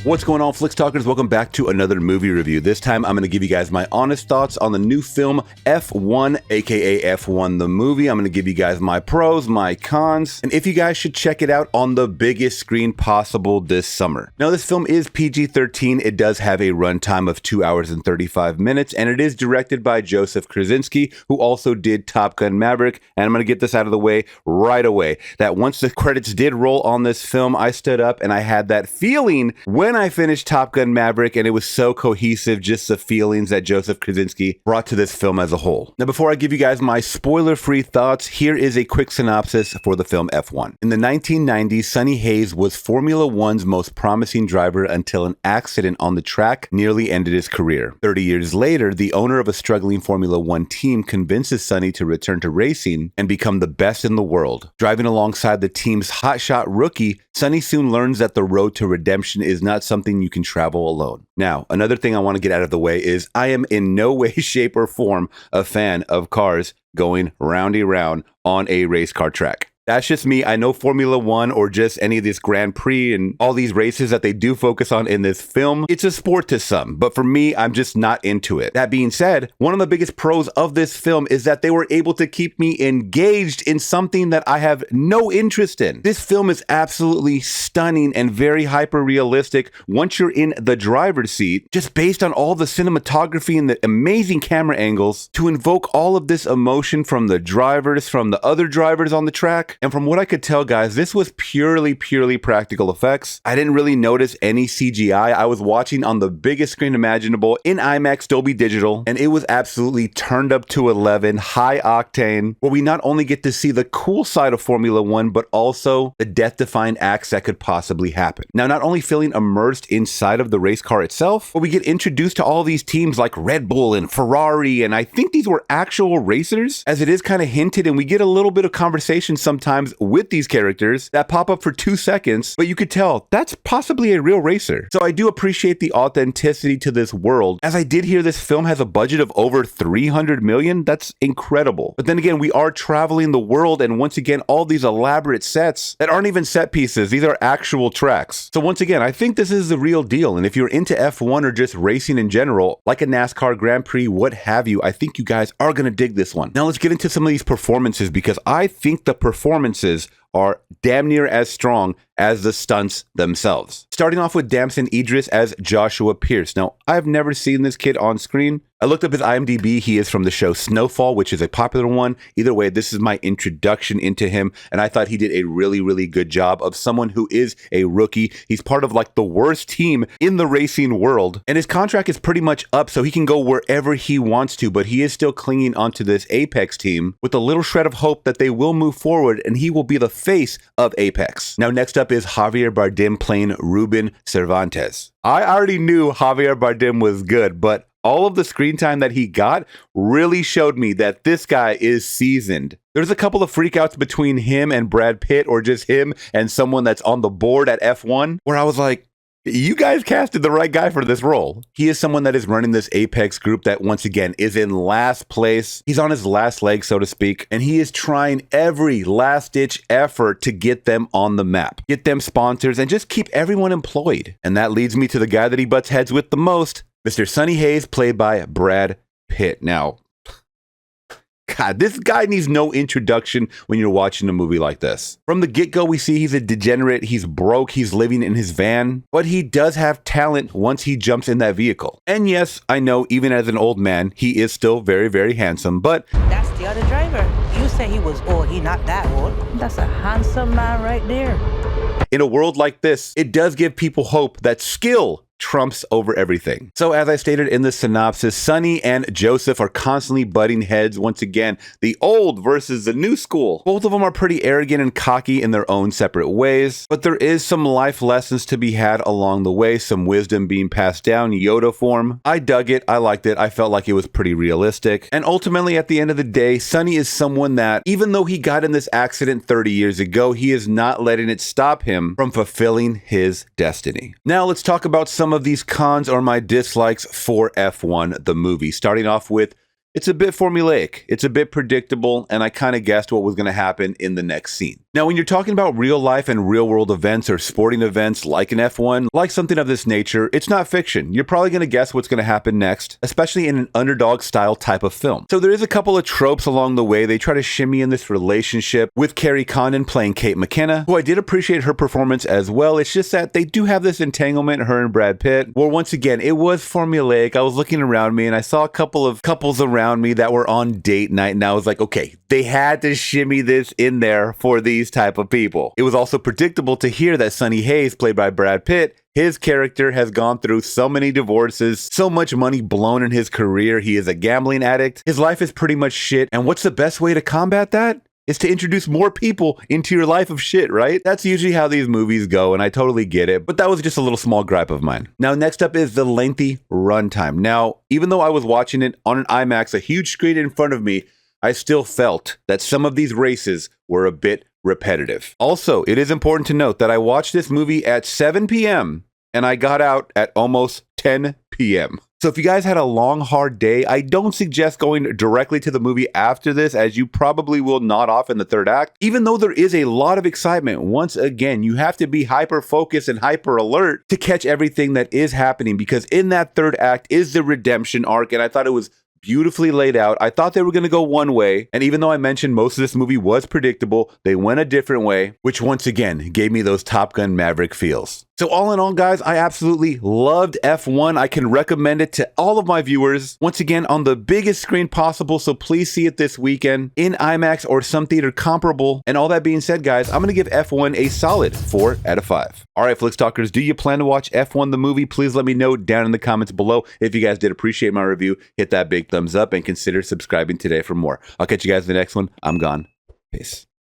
What's going on, Flicks Talkers? Welcome back to another movie review. This time, I'm going to give you guys my honest thoughts on the new film F1, aka F1 the movie. I'm going to give you guys my pros, my cons, and if you guys should check it out on the biggest screen possible this summer. Now, this film is PG-13. It does have a runtime of 2 hours and 35 minutes, and it is directed by Joseph Krasinski, who also did Top Gun Maverick. And I'm going to get this out of the way right away, that once the credits did roll on this film, I stood up and I had that feeling when I finished Top Gun Maverick, and it was so cohesive, just the feelings that Joseph Krasinski brought to this film as a whole. Now, before I give you guys my spoiler-free thoughts, here is a quick synopsis for the film F1. In the 1990s, Sonny Hayes was Formula One's most promising driver until an accident on the track nearly ended his career. 30 years later, the owner of a struggling Formula One team convinces Sonny to return to racing and become the best in the world. Driving alongside the team's hotshot rookie, Sonny soon learns that the road to redemption is not something you can travel alone. Now, another thing I want to get out of the way is I am in no way, shape, or form a fan of cars going roundy round on a race car track. That's just me. I know Formula One or just any of this Grand Prix and all these races that they do focus on in this film, it's a sport to some, but for me, I'm just not into it. That being said, one of the biggest pros of this film is that they were able to keep me engaged in something that I have no interest in. This film is absolutely stunning and very hyper-realistic once you're in the driver's seat, just based on all the cinematography and the amazing camera angles to invoke all of this emotion from the drivers, from the other drivers on the track. And from what I could tell, guys, this was purely practical effects. I didn't really notice any CGI. I was watching on the biggest screen imaginable in IMAX Dolby Digital, and it was absolutely turned up to 11, high octane, where we not only get to see the cool side of Formula One, but also the death-defying acts that could possibly happen. Now, not only feeling immersed inside of the race car itself, but we get introduced to all these teams like Red Bull and Ferrari, and I think these were actual racers, as it is kind of hinted, and we get a little bit of conversation sometimes with these characters that pop up for 2 seconds, but you could tell that's possibly a real racer. So I do appreciate the authenticity to this world. As I did hear, this film has a budget of over 300 million. That's incredible. But then again, we are traveling the world, and once again, all these elaborate sets that aren't even set pieces. These are actual tracks. So once again, I think this is the real deal. And if you're into F1 or just racing in general, like a NASCAR Grand Prix, what have you, I think you guys are going to dig this one. Now let's get into some of these performances, because I think the performances are damn near as strong as the stunts themselves. Starting off with Damson Idris as Joshua Pierce. Now, I've never seen this kid on screen. I looked up his IMDb. He is from the show Snowfall, which is a popular one. Either way, this is my introduction into him, and I thought he did a really good job of someone who is a rookie. He's part of like the worst team in the racing world, and his contract is pretty much up, so he can go wherever he wants to, but he is still clinging onto this Apex team with a little shred of hope that they will move forward and he will be the face of Apex. Now, next up is Javier Bardem playing Ruben Cervantes. I already knew Javier Bardem was good, but all of the screen time that he got really showed me that this guy is seasoned. There's a couple of freakouts between him and Brad Pitt, or just him and someone that's on the board at F1, where I was like, you guys casted the right guy for this role. He is someone that is running this Apex group that, once again, is in last place. He's on his last leg, so to speak, and he is trying every last-ditch effort to get them on the map, get them sponsors, and just keep everyone employed. And that leads me to the guy that he butts heads with the most, Mr. Sonny Hayes, played by Brad Pitt. Now, God, this guy needs no introduction when you're watching a movie like this. From the get-go, we see he's a degenerate, he's broke, he's living in his van, but he does have talent once he jumps in that vehicle. And yes, I know, even as an old man, he is still very handsome, but that's the other driver. You say he was old, he not that old. That's a handsome man right there. In a world like this, it does give people hope that skill trumps over everything. So as I stated in the synopsis, Sonny and Joseph are constantly butting heads. Once again, the old versus the new school. Both of them are pretty arrogant and cocky in their own separate ways, but there is some life lessons to be had along the way, some wisdom being passed down, Yoda form. I dug it, I liked it, I felt like it was pretty realistic. And ultimately, at the end of the day, Sonny is someone that, even though he got in this accident 30 years ago, he is not letting it stop him from fulfilling his destiny. Now let's talk about some of these cons or my dislikes for F1 the movie. Starting off with, it's a bit formulaic, it's a bit predictable, and I kind of guessed what was going to happen in the next scene. Now, when you're talking about real life and real world events or sporting events like an F1, like something of this nature, it's not fiction. You're probably going to guess what's going to happen next, especially in an underdog style type of film. So there is a couple of tropes along the way. They try to shimmy in this relationship with Carrie Condon playing Kate McKenna, who I did appreciate her performance as well. It's just that they do have this entanglement, her and Brad Pitt, where once again, it was formulaic. I was looking around me and I saw a couple of couples around me that were on date night, and I was like, okay, they had to shimmy this in there for these type of people. It was also predictable to hear that Sonny Hayes, played by Brad Pitt, his character has gone through so many divorces, so much money blown in his career. He is a gambling addict. His life is pretty much shit. And what's the best way to combat that? Is to introduce more people into your life of shit, right? That's usually how these movies go, and I totally get it, but that was just a little small gripe of mine. Now, next up is the lengthy runtime. Now, even though I was watching it on an IMAX, a huge screen in front of me, I still felt that some of these races were a bit repetitive. Also, it is important to note that I watched this movie at 7 p.m. and I got out at almost 10 p.m. So if you guys had a long, hard day, I don't suggest going directly to the movie after this, as you probably will nod off in the third act. Even though there is a lot of excitement, once again, you have to be hyper focused and hyper alert to catch everything that is happening, because in that third act is the redemption arc, and I thought it was beautifully laid out. I thought they were going to go one way, and even though I mentioned most of this movie was predictable, they went a different way, which once again gave me those Top Gun Maverick feels. So all in all, guys, I absolutely loved F1. I can recommend it to all of my viewers, once again, on the biggest screen possible, so please see it this weekend in IMAX or some theater comparable. And all that being said, guys, I'm going to give F1 a solid 4 out of 5. All right, Flix Talkers, do you plan to watch F1 the movie? Please let me know down in the comments below. If you guys did appreciate my review, hit that big thumbs up and consider subscribing today for more. I'll catch you guys in the next one. I'm gone. Peace.